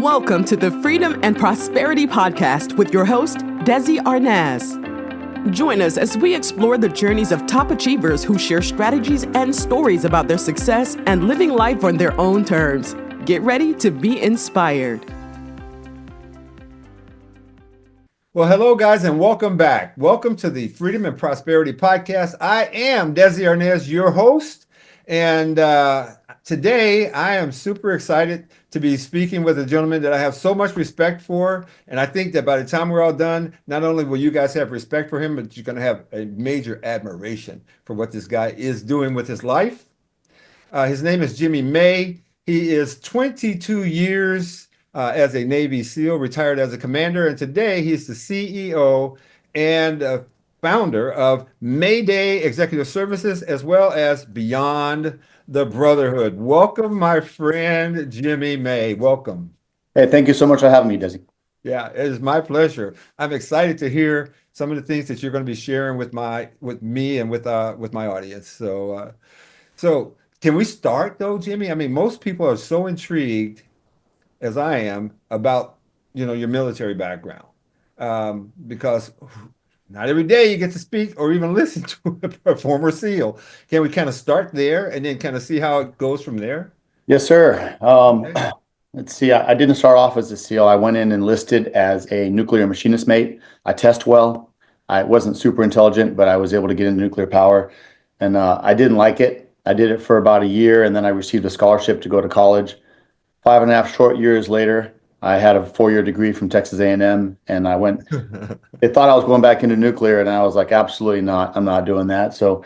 Welcome to the Freedom and Prosperity Podcast with your host, Desi Arnaz. Join us as we explore the journeys of top achievers who share strategies and stories about their success and living life on their own terms. Get ready to be inspired. Well, hello, guys, and welcome back. Welcome to the Freedom and Prosperity Podcast. I am Desi Arnaz, your host, and today I am super excited to be speaking with a gentleman that I have so much respect for, and I think that by the time we're all done, not only will you guys have respect for him, but you're going to have a major admiration for what this guy is doing with his life. His name is Jimmy May. He is 22 years as a Navy SEAL, retired as a commander, and today he's the CEO and founder of Mayday Executive Services, as well as Beyond the Brotherhood. Welcome, my friend Jimmy May. Welcome. Hey, thank you so much for having me, Desi. Yeah, it is my pleasure. I'm excited to hear some of the things that you're going to be sharing with me and with my audience. So can we start though, Jimmy? I mean, most people are so intrigued, as I am, about your military background, because not every day you get to speak or even listen to a former SEAL. Can we kind of start there and then kind of see how it goes from there? Yes, sir. Okay. Let's see. I didn't start off as a SEAL. I went in enlisted as a nuclear machinist mate. I test well. I wasn't super intelligent, but I was able to get into nuclear power, and I didn't like it. I did it for about a year, and then I received a scholarship to go to college. 5.5 short years later, I had a 4-year degree from Texas A&M, and I went. They thought I was going back into nuclear, and I was like, absolutely not. I'm not doing that. So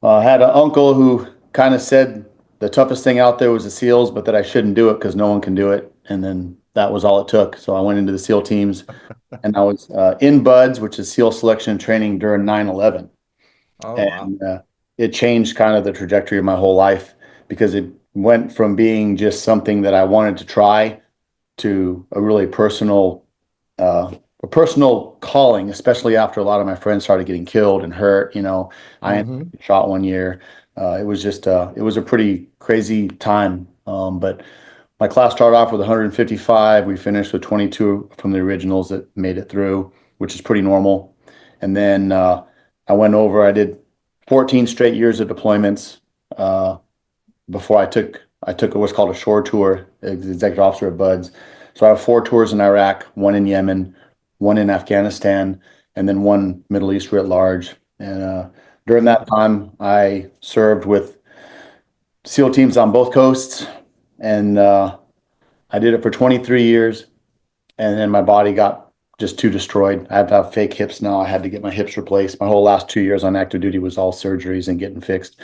I had an uncle who kind of said the toughest thing out there was the SEALs, but that I shouldn't do it because no one can do it. And then that was all it took. So I went into the SEAL teams, and I was in BUDS, which is SEAL Selection and Training, during 9/11. Oh, And wow. it changed kind of the trajectory of my whole life, because it went from being just something that I wanted to try to a really a personal calling, especially after a lot of my friends started getting killed and hurt. I ended up getting shot one year. It was just it was a pretty crazy time. But my class started off with 155. We finished with 22 from the originals that made it through, which is pretty normal. And then I went over. I did 14 straight years of deployments before I took what's called a shore tour as executive officer at BUDS. So I have 4 tours in Iraq, 1 in Yemen, 1 in Afghanistan, and then 1 Middle East writ large. And during that time, I served with SEAL teams on both coasts, and I did it for 23 years, and then my body got just too destroyed. I have fake hips now. I had to get my hips replaced. My whole last 2 years on active duty was all surgeries and getting fixed.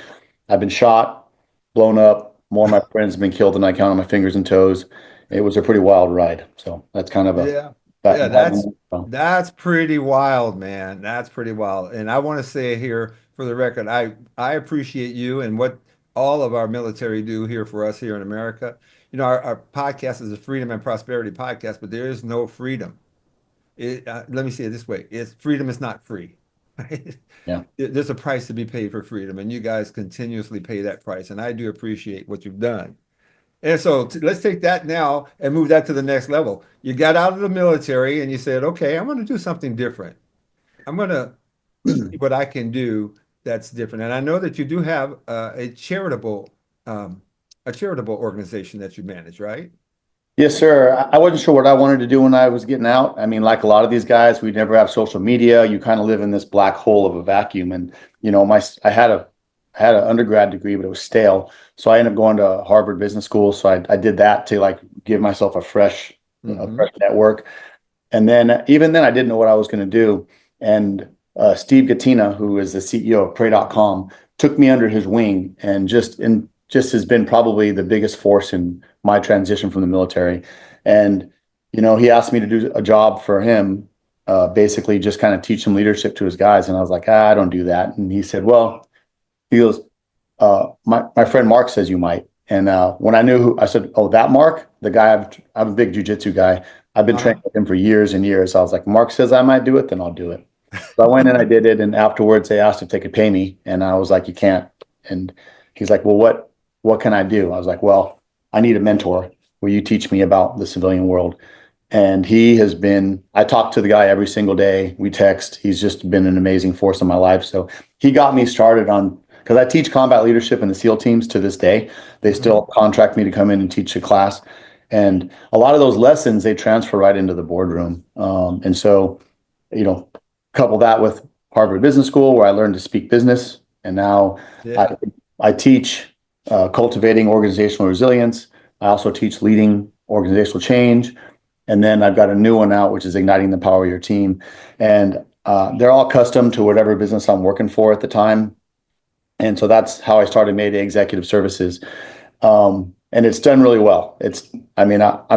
I've been shot, blown up. More of my friends have been killed than I count on my fingers and toes. It was a pretty wild ride. So that's kind of Yeah. that. Yeah, that's pretty wild, man. That's pretty wild. And I want to say here for the record, I appreciate you and what all of our military do here for us here in America. Our podcast is a Freedom and Prosperity podcast, but there is no freedom. Let me say it this way: freedom is not free. Right? Yeah. There's a price to be paid for freedom, and you guys continuously pay that price. And I do appreciate what you've done. And so let's take that now and move that to the next level. You got out of the military and you said, okay, I'm going to do something different. I'm going to see what I can do that's different. And I know that you do have a charitable organization that you manage, right? Yes, sir. I wasn't sure what I wanted to do when I was getting out. I mean, like a lot of these guys, we never have social media. You kind of live in this black hole of a vacuum. And I had an undergrad degree, but it was stale. So I ended up going to Harvard Business School. So I did that to like give myself a fresh network. And then even then, I didn't know what I was going to do. And Steve Gattina, who is the CEO of Pray.com, took me under his wing and just has been probably the biggest force in my transition from the military. And he asked me to do a job for him, basically just kind of teach some leadership to his guys. And I was like, I don't do that. And he said, well, he goes, my friend Mark says you might. And when I knew I said, oh, that Mark, the guy, I'm a big jujitsu guy. I've been training with him for years and years. I was like, Mark says I might do it, then I'll do it. So I went and I did it. And afterwards they asked if they could pay me. And I was like, you can't. And he's like, well, what can I do? I was like, well, I need a mentor. will you teach me about the civilian world? And I talk to the guy every single day. We text. He's just been an amazing force in my life. So he got me started because I teach combat leadership in the SEAL teams to this day. They still contract me to come in and teach a class. And a lot of those lessons, they transfer right into the boardroom. And so, couple that with Harvard Business School, where I learned to speak business. And now I teach cultivating organizational resilience. I also teach leading organizational change. And then I've got a new one out, which is igniting the power of your team. And they're all custom to whatever business I'm working for at the time. And so that's how I started Mayday Executive Services. And it's done really well. I'm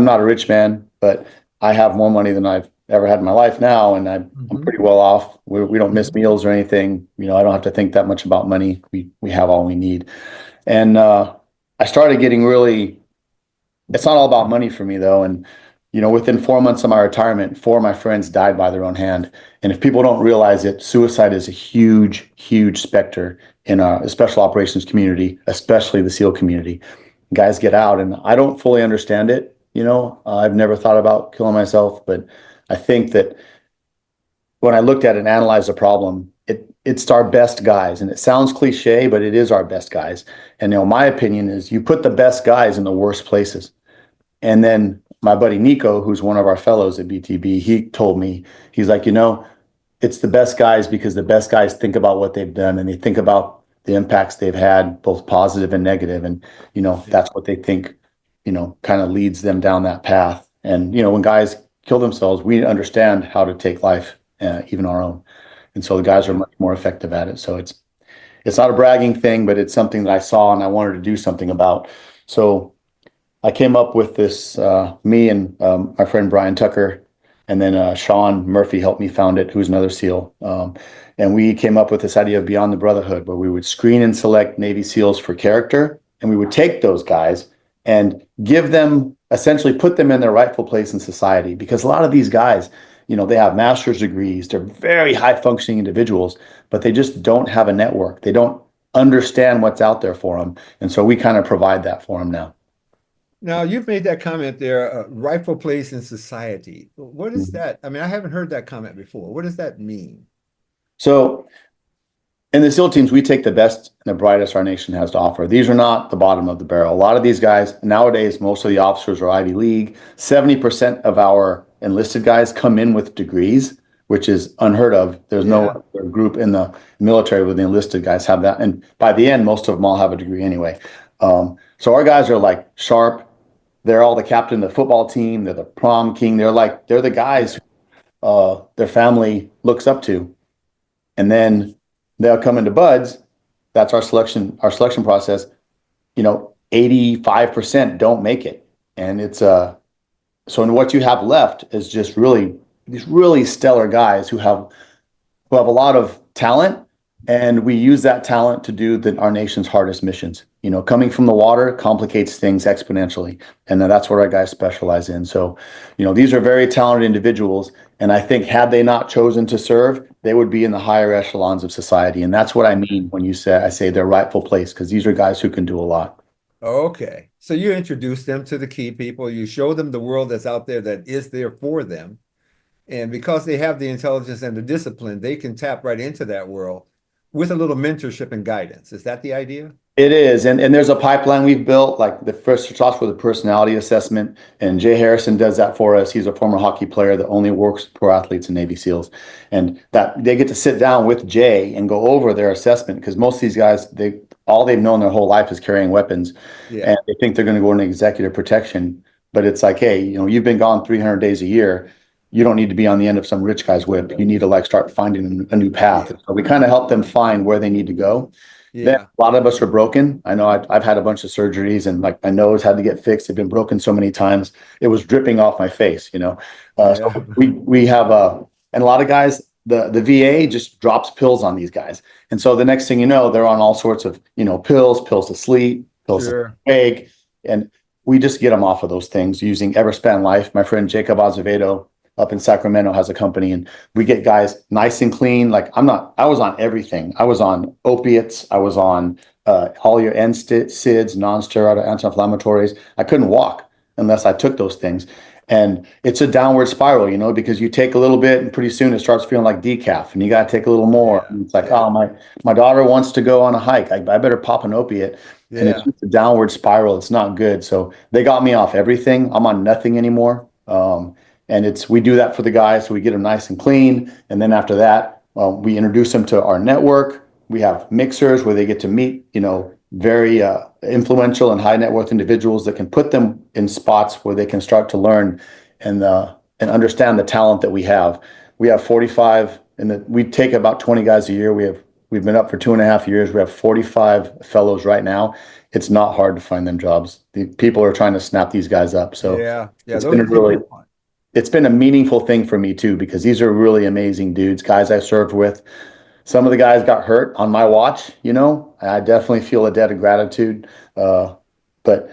not a rich man, but I have more money than I've ever had in my life now. And I'm pretty well off. We don't miss meals or anything. I don't have to think that much about money. We have all we need. And I started getting it's not all about money for me though. And within 4 months of my retirement, 4 of my friends died by their own hand. And if people don't realize it, suicide is a huge, huge specter in a special operations community, especially the SEAL community. Guys get out, and I don't fully understand it. I've never thought about killing myself, but I think that when I looked at it and analyzed the problem, it's our best guys. And it sounds cliche, but it is our best guys. And my opinion is you put the best guys in the worst places. And then my buddy Nico, who's one of our fellows at BTB, he told me, he's like, it's the best guys because the best guys think about what they've done and they think about the impacts they've had, both positive and negative. And, that's what they think, kind of leads them down that path. And, when guys kill themselves, we understand how to take life, even our own. And so the guys are much more effective at it. So it's not a bragging thing, but it's something that I saw and I wanted to do something about. So I came up with this, me and my friend Brian Tucker, and then Sean Murphy helped me found it, who's another SEAL. And we came up with this idea of Beyond the Brotherhood, where we would screen and select Navy SEALs for character, and we would take those guys and essentially put them in their rightful place in society. Because a lot of these guys, they have master's degrees, they're very high functioning individuals, but they just don't have a network. They don't understand what's out there for them. And so we kind of provide that for them now. Now, you've made that comment there, rightful place in society. What is that? I mean, I haven't heard that comment before. What does that mean? So in the SEAL teams, we take the best and the brightest our nation has to offer. These are not the bottom of the barrel. A lot of these guys, nowadays, most of the officers are Ivy League. 70% of our enlisted guys come in with degrees, which is unheard of. There's no other group in the military where the enlisted guys have that. And by the end, most of them all have a degree anyway. So our guys are like sharp. They're all the captain of the football team. They're the prom king. They're the guys their family looks up to. And then they'll come into buds. That's our selection process. 85% don't make it. And it's so what you have left is just these really stellar guys who have a lot of talent. And we use that talent to do our nation's hardest missions. Coming from the water complicates things exponentially. And that's what our guys specialize in. So, these are very talented individuals. And I think had they not chosen to serve, they would be in the higher echelons of society. And that's what I mean when I say their rightful place, because these are guys who can do a lot. Okay. So you introduce them to the key people. You show them the world that's out there that is there for them. And because they have the intelligence and the discipline, they can tap right into that world with a little mentorship and guidance. Is that the idea? It is. And there's a pipeline we've built, like the first starts with a personality assessment. And Jay Harrison does that for us. He's a former hockey player that only works with pro athletes and Navy SEALs. And that they get to sit down with Jay and go over their assessment, because most of these guys, all they've known their whole life is carrying weapons. Yeah. And they think they're going to go into executive protection. But it's like, hey, you've been gone 300 days a year. You don't need to be on the end of some rich guy's whip. You need to start finding a new path. Yeah. So we kind of help them find where they need to go. Yeah. Then a lot of us are broken. I know I've had a bunch of surgeries, and my nose had to get fixed. It's been broken so many times. It was dripping off my face, So we have and a lot of guys, the VA just drops pills on these guys. And so the next thing you know, they're on all sorts of, pills to sleep, pills to wake. And we just get them off of those things using Everspan Life. My friend Jacob Azevedo up in Sacramento has a company, and we get guys nice and clean. I was on everything. I was on opiates. I was on all your NSAIDs, non-steroidal anti-inflammatories. I couldn't walk. unless I took those things. And it's a downward spiral, because you take a little bit and pretty soon it starts feeling like decaf and you got to take a little more. Yeah. And it's like, Yeah. oh, my daughter wants to go on a hike. I better pop an opiate. And it's Yeah. just a downward spiral. It's not good. So they got me off everything. I'm on nothing anymore. And we do that for the guys. So we get them nice and clean. And then after that, we introduce them to our network. We have mixers where they get to meet, very influential and high net worth individuals that can put them in spots where they can start to learn and understand the talent that we have. We have 45, and we take about 20 guys a year. We've been up for 2.5 years. We have 45 fellows right now. It's not hard to find them jobs. The people are trying to snap these guys up. So Yeah. Yeah. it's Those been people are fun. it's been a meaningful thing for me too, because these are really amazing dudes, guys I served with. Some of the guys got hurt on my watch, I definitely feel a debt of gratitude. But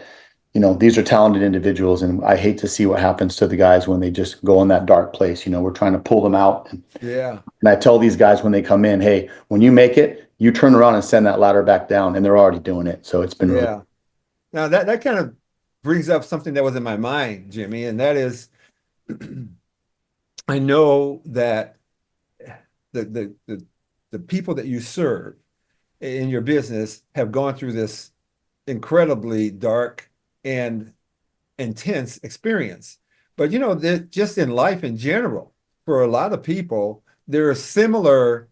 these are talented individuals, and I hate to see what happens to the guys when they just go in that dark place. We're trying to pull them out. Yeah. And I tell these guys when they come in, hey, when you make it, you turn around and send that ladder back down, and they're already doing it. So it's been really, Yeah. Now that kind of brings up something that was in my mind, Jimmy, and that is I know that the the the, the people that you serve in your business have gone through this incredibly dark and intense experience. But just in life in general, for a lot of people, there are similar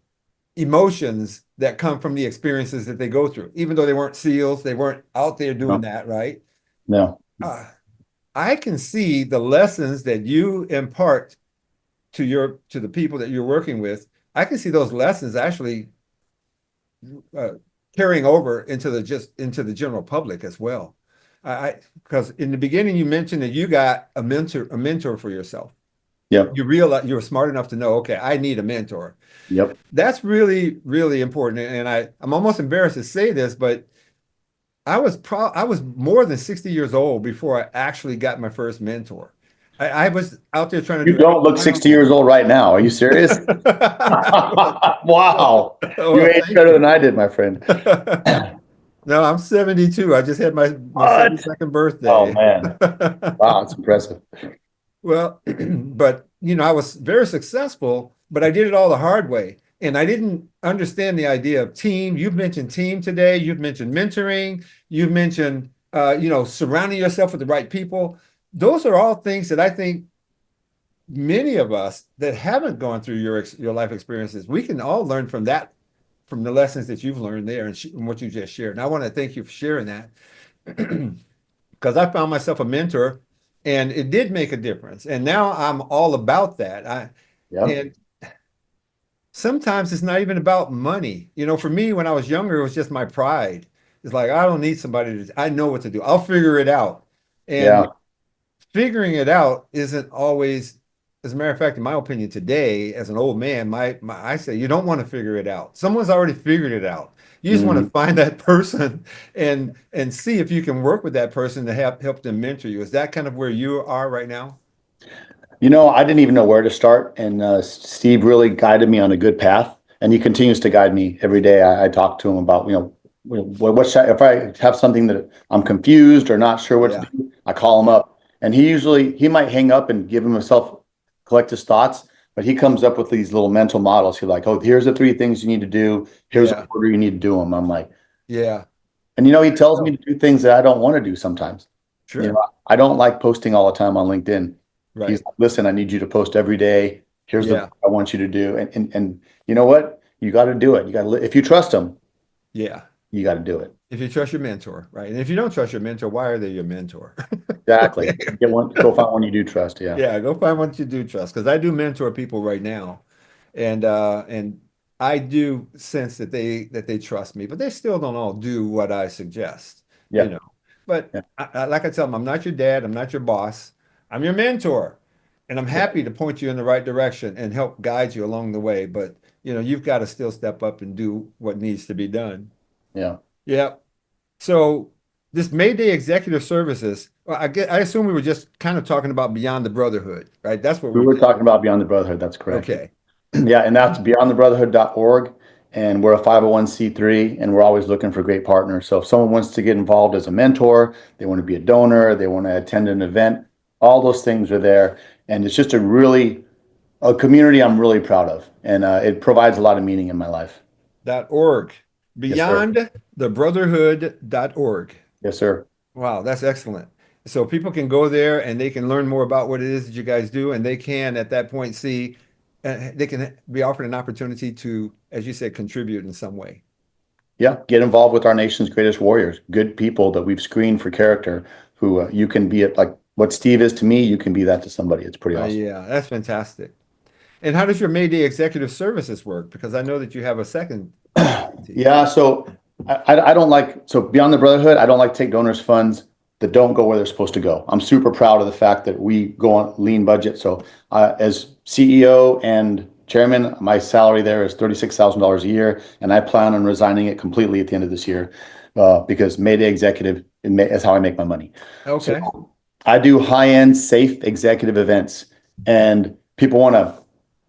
emotions that come from the experiences that they go through, even though they weren't SEALs, they weren't out there doing no, that, right? no, Uh, I can see the lessons that you impart to the people that you're working with. I can see those lessons actually uh, carrying over into the general public as well. Because in the beginning you mentioned that you got a mentor for yourself. yep, You realize you were smart enough to know, okay, I need a mentor. yep. That's really, really important. And I'm almost embarrassed to say this, but I was more than 60 years old before I actually got my first mentor. I was out there trying to You do don't everything look on my 60 own. years old right now. Are you serious? Wow. You Well, age thank better you. than I did, my friend. No, I'm 72. I just had my What? 72nd Oh, birthday. man. Wow, that's impressive. Well, but I was very successful, but I did it all the hard way. And I didn't understand the idea of team. You've mentioned team today. You've mentioned mentoring. You've mentioned surrounding yourself with the right people. Those are all things that I think many of us that haven't gone through your life experiences, we can all learn from that, from the lessons that you've learned there and what you just shared. And I want to thank you for sharing that because I found myself a mentor and it did make a difference. And now I'm all about that. Yep. And sometimes it's not even about money. For me, when I was younger, it was just my pride. It's like, I don't need somebody I know what to do. I'll figure it out. And Yeah. figuring it out isn't always, as a matter of fact, in my opinion, today, as an old man, I say you don't want to figure it out. Someone's already figured it out. You just want Mhm. to find that person and see if you can work with that person to help them mentor you. Is that kind of where you are right now? I didn't even know where to start, and Steve really guided me on a good path, and he continues to guide me every day. I talk to him about, if I have something that I'm confused or not sure what to Yeah, do, I call him yeah, up, and he might hang up and give himself collect his thoughts, but he comes up with these little mental models. He's like, oh, here's the three things you need to do. Here's the yeah, order you need to do them. I'm like, yeah. and he There you tells me go. to do things that I don't want to do sometimes. Sure. I don't like posting all the time on LinkedIn. He's Right. like, listen, I need you to post every day. Here's the Yeah, book I want you to do. And you know what? You got to do it. You got to, if you trust him, yeah. you got to do it. If you trust your mentor, right? And if you don't trust your mentor, why are they your mentor? Exactly. Okay. Go find one you do trust. Yeah. Yeah, go find what you do trust because I do mentor people right now, and I do sense that they trust me, but they still don't all do what I suggest, you Yeah. know. But Yeah. like I tell them, I'm not your dad, I'm not your boss, I'm your mentor, and I'm Yeah. happy to point you in the right direction and help guide you along the way. But you've got to still step up and do what needs to be done. Yeah. Yeah. So this Mayday Executive Services, well, I assume we were just kind of talking about beyond the Brotherhood, right? That's what We we were did. talking about Beyond the Brotherhood. That's correct. Okay. Yeah. And that's beyondthebrotherhood.org. and we're a 501(c)(3), and we're always looking for great partners. So if someone wants to get involved as a mentor, they want to be a donor, they want to attend an event, all those things are there. And it's just a community I'm really proud of. And it provides a lot of meaning in my life. .org. Yes, sir. Beyond the Brotherhood.org. Yes, sir. Wow, that's excellent. So people can go there and they can learn more about what it is that you guys do, and they can at that point see they can be offered an opportunity to, as you said, contribute in some way. Yeah, get involved with our nation's greatest warriors, good people that we've screened for character, who you can be like what Steve is to me, you can be that to somebody. It's pretty awesome. Yeah, that's fantastic. And how does your Mayday Executive Services work? Because I know that you have a second entity. Yeah, so I don't like, so beyond the Brotherhood, I don't like to take donors' funds that don't go where they're supposed to go. I'm super proud of the fact that we go on lean budget. So as CEO and chairman, my salary there is $36,000 a year, and I plan on resigning it completely at the end of this year because Mayday Executive is how I make my money. Okay. So I do high-end, safe executive events, and people want to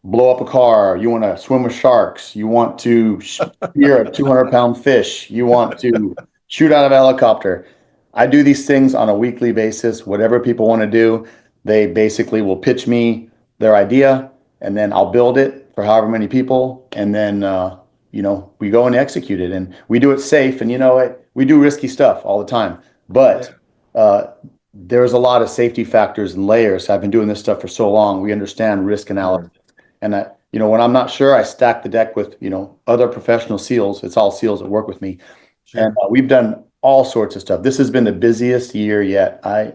blow up a car, you want to swim with sharks, you want to spear a 200-pound fish, you want to shoot out of a helicopter. I do these things on a weekly basis. Whatever people want to do, they basically will pitch me their idea, and then I'll build it for however many people, and then we go and execute it, and we do it safe. And we do risky stuff all the time, Yeah. but there's a lot of safety factors and layers. I've been doing this stuff for so long. We understand risk analysis. Sure. And when I'm not sure, I stack the deck with, other professional SEALs. It's all SEALs that work with me. And Sure. we've done all sorts of stuff. This has been the busiest year yet. I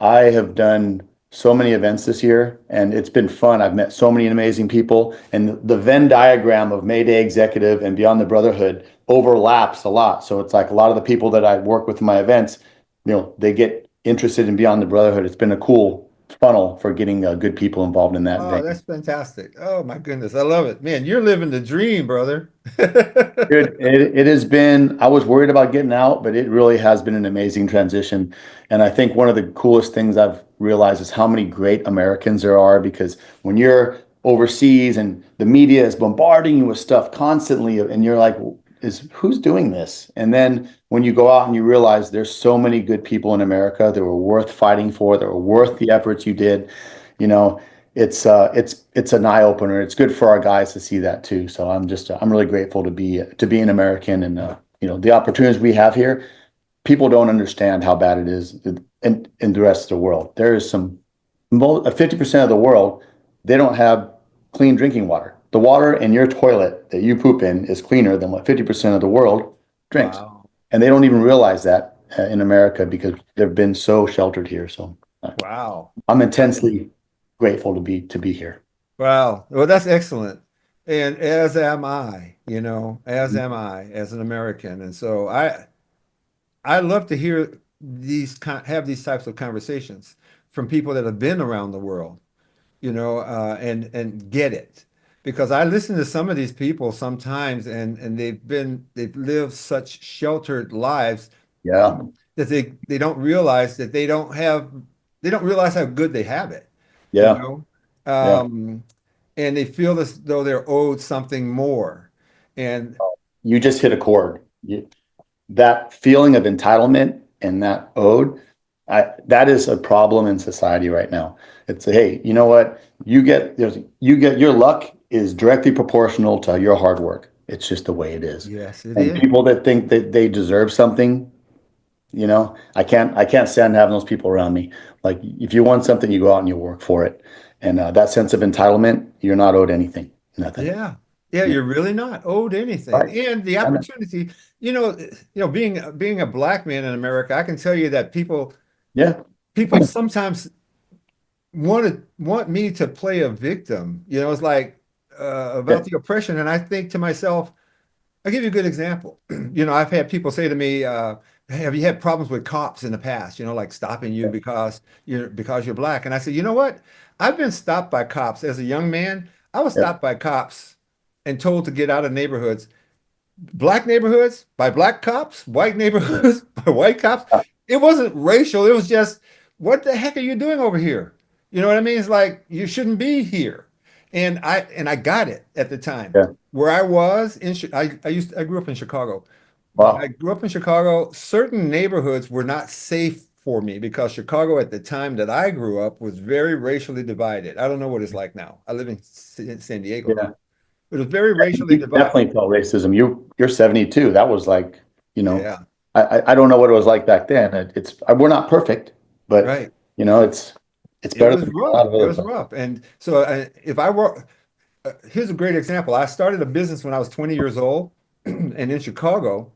have done so many events this year, and it's been fun. I've met so many amazing people, and the Venn diagram of Mayday Executive and Beyond the Brotherhood overlaps a lot. So it's like a lot of the people that I work with in my events, they get interested in Beyond the Brotherhood. It's been a cool funnel for getting good people involved in that Oh, vein. that's fantastic. Oh my goodness. I love it. Man, you're living the dream, brother. Dude, it has been, I was worried about getting out, but it really has been an amazing transition. And I think one of the coolest things I've realized is how many great Americans there are, because when you're overseas and the media is bombarding you with stuff constantly, and you're like, who's doing this? And then when you go out and you realize there's so many good people in America that were worth fighting for, that were worth the efforts you did, you know, it's an eye opener. It's good for our guys to see that too. So I'm really grateful to be an American, and the opportunities we have here. People don't understand how bad it is in the rest of the world. There is 50% of the world, they don't have clean drinking water. The water in your toilet that you poop in is cleaner than what 50% of the world drinks. Wow. And they don't even realize that in America because they've been so sheltered here. So Wow. I'm intensely grateful to be here. Wow. Well, that's excellent. And as am I, as am I as an American. And so I love to hear have these types of conversations from people that have been around the world, and get it. Because I listen to some of these people sometimes, and they've lived such sheltered lives Yeah, that they don't realize that they don't realize how good they have it, you yeah, know? yeah. Um, and they feel as though they're owed something more. And You just hit a chord. That feeling of entitlement and that owed, that is a problem in society right now. It's hey, you know what? You get your luck is directly proportional to your hard work. It's just the way it is. yes, it And is. people that think that they deserve something, I can't stand having those people around me. Like if you want something, you go out and you work for it. And that sense of entitlement, you're not owed anything, nothing. Yeah. Yeah, Yeah, you're really not owed anything. right. And the I'm- opportunity, being a black man in America, I can tell you that yeah, people sometimes want me to play a victim. It's like yeah, about the oppression. And I think to myself, I'll give you a good example. I've had people say to me, have you had problems with cops in the past, like stopping you because you're black? And I said, you know what? I've been stopped by cops as a young man. I was yeah, stopped by cops and told to get out of neighborhoods, black neighborhoods by black cops, white neighborhoods by white cops. yeah. It wasn't racial. It was just, what the heck are you doing over here? You know what I mean? It's like you shouldn't be here. And I got it at the time. Yeah. Where I was in, I grew up in Chicago. When I Wow. grew up in Chicago, certain neighborhoods were not safe for me because Chicago at the time that I grew up was very racially divided. I don't know what it's like now. I live in San Diego now. Yeah. It was very racially You divided. definitely felt racism. You're 72. That was like, you know, Yeah, I don't know what it was like back then. We're not perfect, but right. it's It better was than a lot rough. of It other was places. rough. And so if I were, here's a great example. I started a business when I was 20 years old, and in Chicago,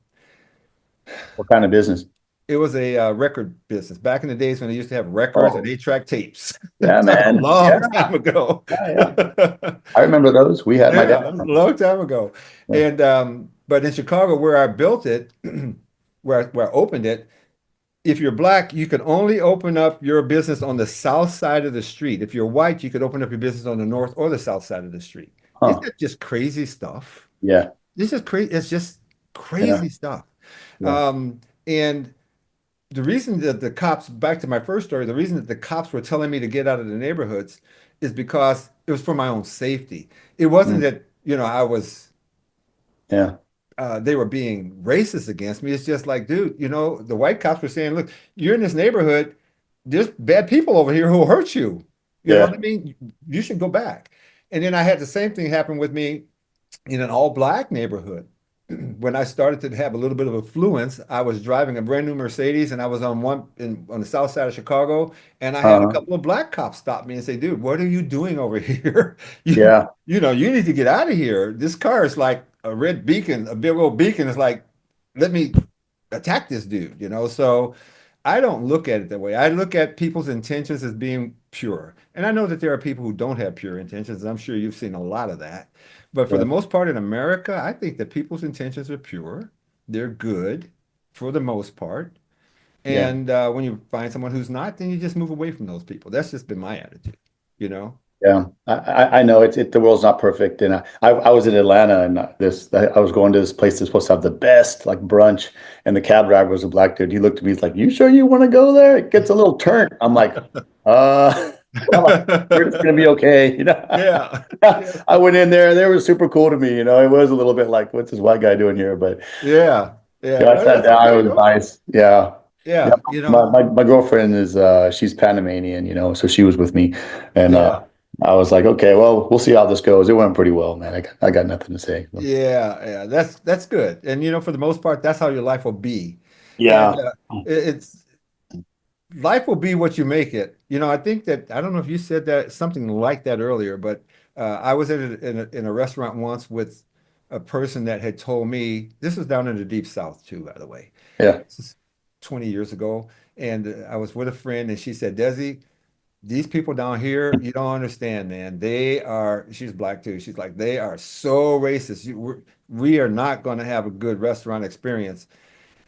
What kind of business? it was a record business. Back in the days when they used to have records and Oh, 8-track tapes. yeah, That was a man. long Yeah, time ago. yeah, yeah. I remember those. We had my dad. Yeah, a long time ago. Yeah. And but in Chicago, where I built it, where I opened it, if you're black, you can only open up your business on the south side of the street. If you're white, you could open up your business on the north or the south side of the street. Isn't Huh. that just crazy stuff? Yeah. It's just crazy. It's just Yeah. crazy stuff. Yeah. And the reason that the cops, back to my first story, the reason that the cops were telling me to get out of the neighborhoods is because it was for my own safety. It wasn't Mm. that, I was Yeah. they were being racist against me. It's just like, dude, the white cops were saying, look, you're in this neighborhood, there's bad people over here who will hurt you. You know what Yeah. I mean? You should go back. And then I had the same thing happen with me in an all black neighborhood. When I started to have a little bit of affluence, I was driving a brand new Mercedes and I was on the south side of Chicago, and I had a Uh-huh. couple of black cops stop me and say, "Dude, what are you doing over here? You Yeah. you need to get out of here. This car is like a red beacon, a big old beacon. It's like, let me attack this dude, So I don't look at it that way. I look at people's intentions as being pure. And I know that there are people who don't have pure intentions. I'm sure you've seen a lot of that. But for the Yeah. most part in America, I think that people's intentions are pure. They're good for the most part. Yeah. And when you find someone who's not, then you just move away from those people. That's just been my attitude, you know? Yeah, I know the world's not perfect, and I was in Atlanta, and I was going to this place that's supposed to have the best like brunch, and the cab driver was a black dude. He looked at me, he's like, "You sure you want to go there? It gets a little turnt." I'm like, well, we're just gonna be okay, Yeah. Yeah. I went in there, they were super cool to me, It was a little bit like, what's this white guy doing here? But Yeah. Yeah. yeah, I Well, sat that's down, okay it was though. nice. Yeah. Yeah, Yeah. my girlfriend is she's Panamanian, so she was with me, and Yeah. I was like, okay, well, we'll see how this goes. It went pretty well, man. I got nothing to say. So. Yeah, yeah, that's good. And for the most part, that's how your life will be. And Yeah. it's life will be what you make it. I think that I don't know if you said that something like that earlier, but I was in a restaurant once with a person that had told me this was down in the deep South too, by the way. Yeah. This is 20 years ago, and I was with a friend, and she said, "Desi, these people down here, you don't understand, man. She's black too. She's like, they are so racist. We are not going to have a good restaurant experience."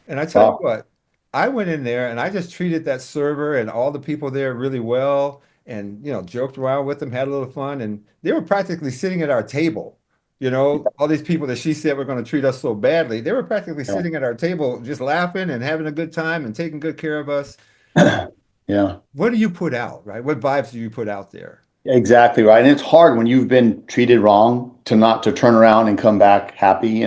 And I tell you Wow. what, I went in there and I just treated that server and all the people there really well and, joked around with them, had a little fun. And they were practically sitting at our table. All these people that she said were going to treat us so badly, they were practically Yeah. sitting at our table just laughing and having a good time and taking good care of us. Yeah. What do you put out, right? What vibes do you put out there? Exactly right. And it's hard when you've been treated wrong to not to turn around and come back happy.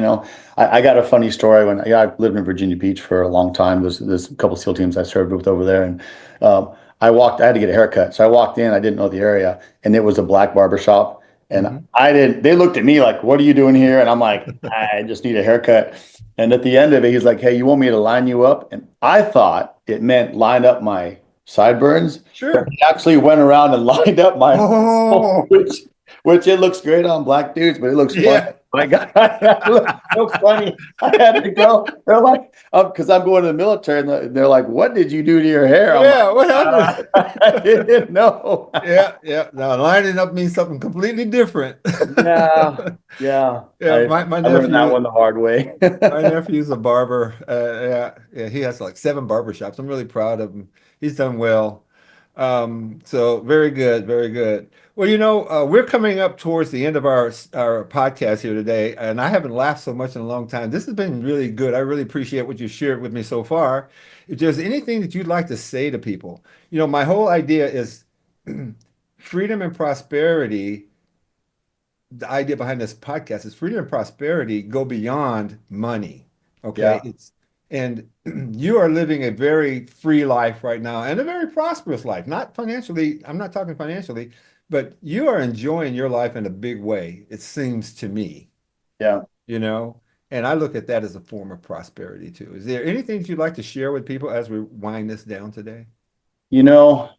I got a funny story when I've lived in Virginia Beach for a long time. There's a couple SEAL teams I served with over there. And I had to get a haircut. So I walked in, I didn't know the area, and it was a black barber shop. And Hmm. they looked at me like, what are you doing here? And I'm like, I just need a haircut. And at the end of it, he's like, hey, you want me to line you up? And I thought it meant line up my sideburns. But Sure. he actually went around and lined up my Oh, which it looks great on black dudes, but it looks funny. yeah. My God, it looks so funny. I had to go. They're like, because I'm going to the military, and they're like, "What did you do to your hair?" I'm like, Yeah, what happened? I didn't know. Yeah, yeah. Now lining up means something completely different. Yeah, yeah. Yeah, my I learned that nephew, one the hard way. my nephew's a barber. Yeah, yeah, he has like 7 barber shops. I'm really proud of him. He's done well. So very good, very good. Well, we're coming up towards the end of our podcast here today, and I haven't laughed so much in a long time. This has been really good. I really appreciate what you shared with me so far. If there's anything that you'd like to say to people, my whole idea is freedom and prosperity the idea behind this podcast is freedom and prosperity go beyond money. Okay. Yeah. And you are living a very free life right now and a very prosperous life. Not financially, I'm not talking financially, but you are enjoying your life in a big way, it seems to me, Yeah. you know? And I look at that as a form of prosperity too. Is there anything that you'd like to share with people as we wind this down today? You know,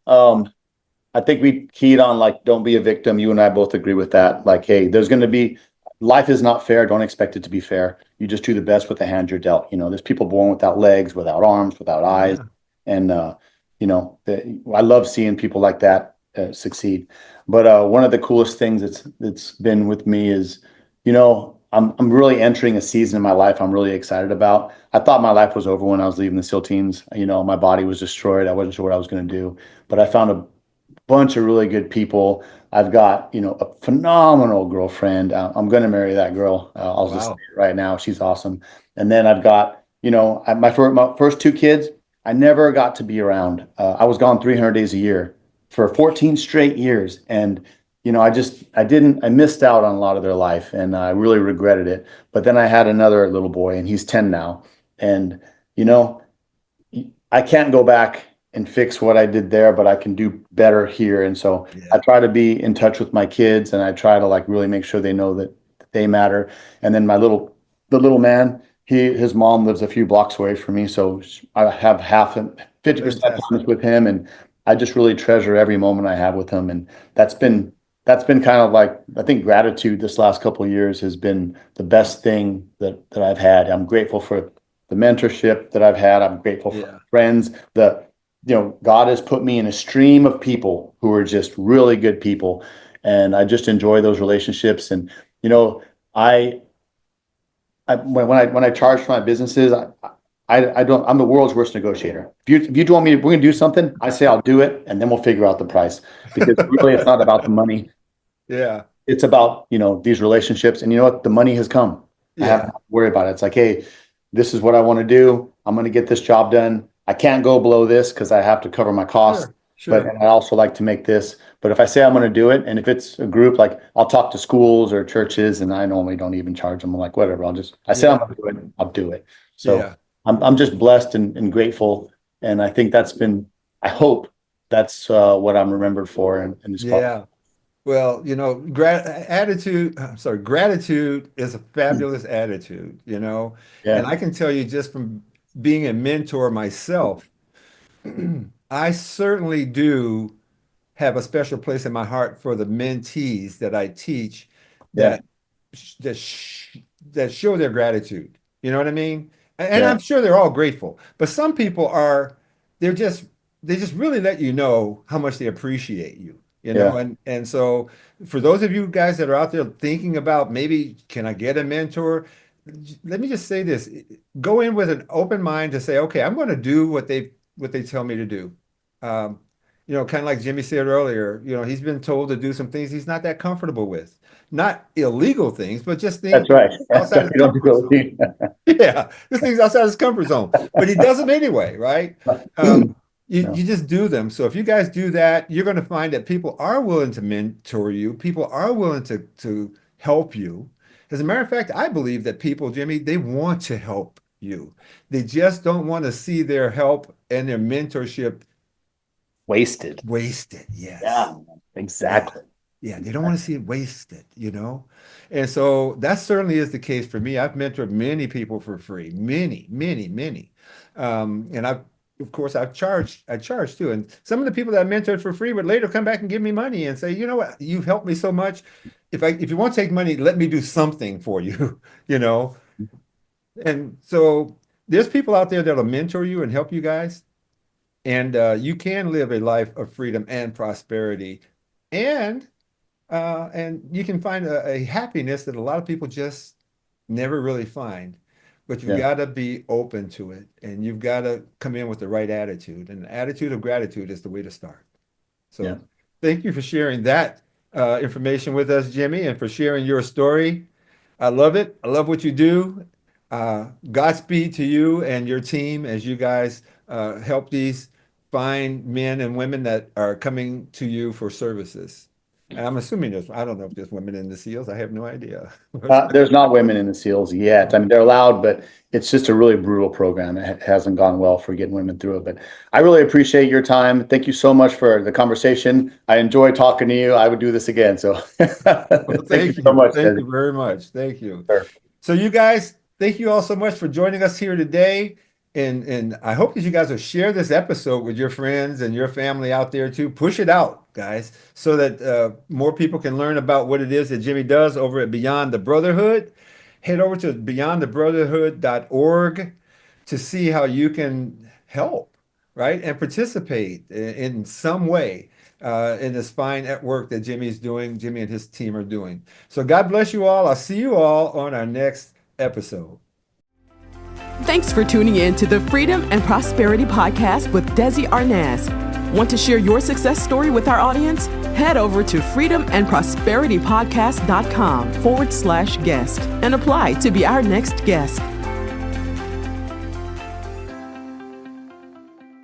I think we keyed on like, don't be a victim. You and I both agree with that. Like, hey, there's going to be, life is not fair. Don't expect it to be fair. You just do the best with the hand you're dealt. You know, there's people born without legs, without arms, without eyes. Yeah. And, I love seeing people like that succeed. But one of the coolest things that's been with me is, I'm really entering a season in my life I'm really excited about. I thought my life was over when I was leaving the SEAL teams. You know, my body was destroyed. I wasn't sure what I was going to do, but I found a bunch of really good people. I've got, a phenomenal girlfriend. I'm going to marry that girl. I'll just say Wow. it right now. She's awesome. And then I've got, my first two kids, I never got to be around. I was gone 300 days a year for 14 straight years. And, I missed out on a lot of their life and I really regretted it. But then I had another little boy and he's 10 now. And, you know, I can't go back and fix what I did there, but I can do better here. And so I Yeah. try to be in touch with my kids and I try to like really make sure they know that they matter. And then the little man, his mom lives a few blocks away from me. So I have 50% Fantastic. time with him. And I just really treasure every moment I have with him. And that's been, that's been kind of like, I think gratitude this last couple of years has been the best thing that I've had. I'm grateful for the mentorship that I've had. I'm grateful for Yeah. friends. God has put me in a stream of people who are just really good people, and I just enjoy those relationships. And you know, I, when I charge for my businesses, I don't. I'm the world's worst negotiator. If you want me, we're gonna do something. I say I'll do it, and then we'll figure out the price because really, it's not about the money. Yeah. It's about, these relationships. And you know what? The money has come. I haven't Yeah. to worry about it. It's like, hey, this is what I want to do. I'm going to get this job done. I can't go below this because I have to cover my costs. Sure. But Sure. and I also like to make this. But if I say I'm going to do it, and if it's a group, like I'll talk to schools or churches, and I normally don't even charge them. I'm like, whatever. I say I'm Yeah. going to do it. I'll do it. So Yeah. I'm just blessed and grateful. And I think that's been, I hope that's what I'm remembered for in this part. Yeah. Well, I'm sorry, gratitude is a fabulous attitude, and Yeah. I can tell you just from being a mentor myself, I certainly do have a special place in my heart for the mentees that I teach Yeah. that that sh that show their gratitude. You know what I mean? And Yeah. I'm sure they're all grateful, but some people are they're just they just really let you know how much they appreciate you. Yeah. And so for those of you guys that are out there thinking about maybe can I get a mentor? Let me just say this. Go in with an open mind to say, okay, I'm going to do what they tell me to do. Um, kind of like Jimmy said earlier, he's been told to do some things he's not that comfortable with. Not illegal things, but just That's things right. outside So his you don't comfort go zone. Yeah, just things outside his comfort zone. But he does them anyway, right? You just do them. So if you guys do that, you're going to find that people are willing to mentor you. People are willing to help you. As a matter of fact, I believe that people, Jimmy, they want to help you. They just don't want to see their help and their mentorship wasted. wasted. Yes. Yeah, Yeah. exactly. Yeah. They don't want to see it wasted. And so that certainly is the case for me. I've mentored many people for free, many, many, many. And of course, I charged too. And some of the people that I mentored for free would later come back and give me money and say, you know what, you've helped me so much. If you won't take money, let me do something for you, you know? And so there's people out there that'll mentor you and help you guys. And you can live a life of freedom and prosperity. And and you can find a happiness that a lot of people just never really find. But you've Yeah, got to be open to it and you've got to come in with the right attitude. And the attitude of gratitude is the way to start. yeah, So thank you for sharing that information with us, Jimmy, and for sharing your story. I love it. I love what you do. Godspeed to you and your team as you guys help these fine men and women that are coming to you for services. I'm assuming I don't know if there's women in the SEALs. I have no idea. There's not women in the SEALs yet. I mean, they're allowed, but it's just a really brutal program. It hasn't gone well for getting women through it. But I really appreciate your time. Thank you so much for the conversation. I enjoy talking to you. I would do this again. So Well, thank you so much, Thank Desi. you very much. Thank you. Sure. So you guys, thank you all so much for joining us here today. And I hope that you guys will share this episode with your friends and your family out there too. Push it out, guys, so that more people can learn about what it is that Jimmy does over at Beyond the Brotherhood. Head over to beyondthebrotherhood.org to see how you can help, right? And participate in some way in this fine at work that Jimmy and his team are doing. So God bless you all. I'll see you all on our next episode. Thanks for tuning in to the Freedom and Prosperity Podcast with Desi Arnaz. Want to share your success story with our audience? Head over to freedomandprosperitypodcast.com/guest and apply to be our next guest.